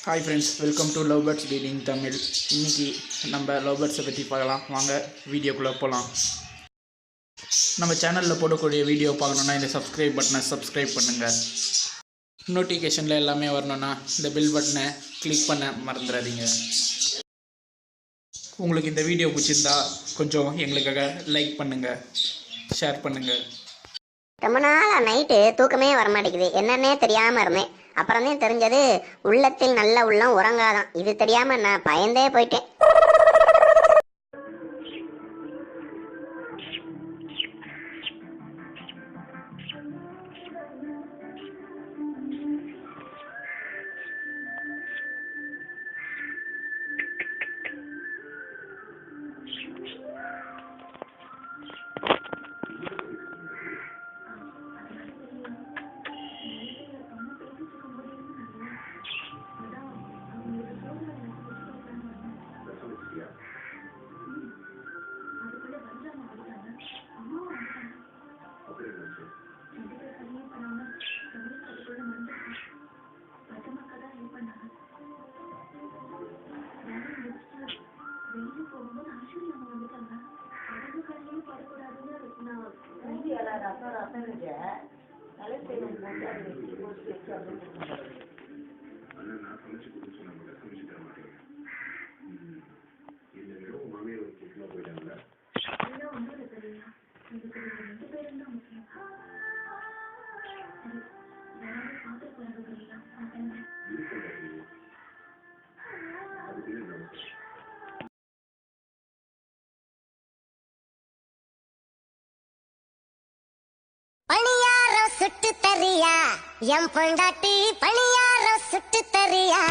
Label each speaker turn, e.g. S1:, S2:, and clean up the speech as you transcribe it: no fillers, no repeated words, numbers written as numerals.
S1: Hi friends, welcome to love birds dealing Tamil. இன்றைக்கி நம்ம love பேர்ட்ஸை பற்றி பார்க்கலாம். வாங்க வீடியோக்குள்ளே போகலாம். நம்ம சேனலில் போடக்கூடிய வீடியோ பார்க்கணுன்னா இந்த சப்ஸ்கிரைப் பட்டனை சப்ஸ்கிரைப் பண்ணுங்கள். நோட்டிஃபிகேஷனில் எல்லாமே வரணுன்னா இந்த பெல் பட்டனை கிளிக் பண்ண மறந்துடாதீங்க. உங்களுக்கு இந்த வீடியோ பிடிச்சிருந்தா கொஞ்சம் எங்களுக்காக லைக் பண்ணுங்கள், ஷேர் பண்ணுங்கள்.
S2: ரொம்ப நாளாக நைட்டு தூக்கமே வரமாட்டேங்குது, என்னன்னே தெரியாமல் இருந்தேன். அப்புறம் தான் தெரிஞ்சது உள்ளத்தில் நல்ல உள்ளம் உறங்காதான். இது தெரியாமல் நான் பயந்தே போயிட்டேன். பணியாரம் சுட்டு தரியா எம் பொண்டாட்டி, பணியாரம் சுட்டு தரியா.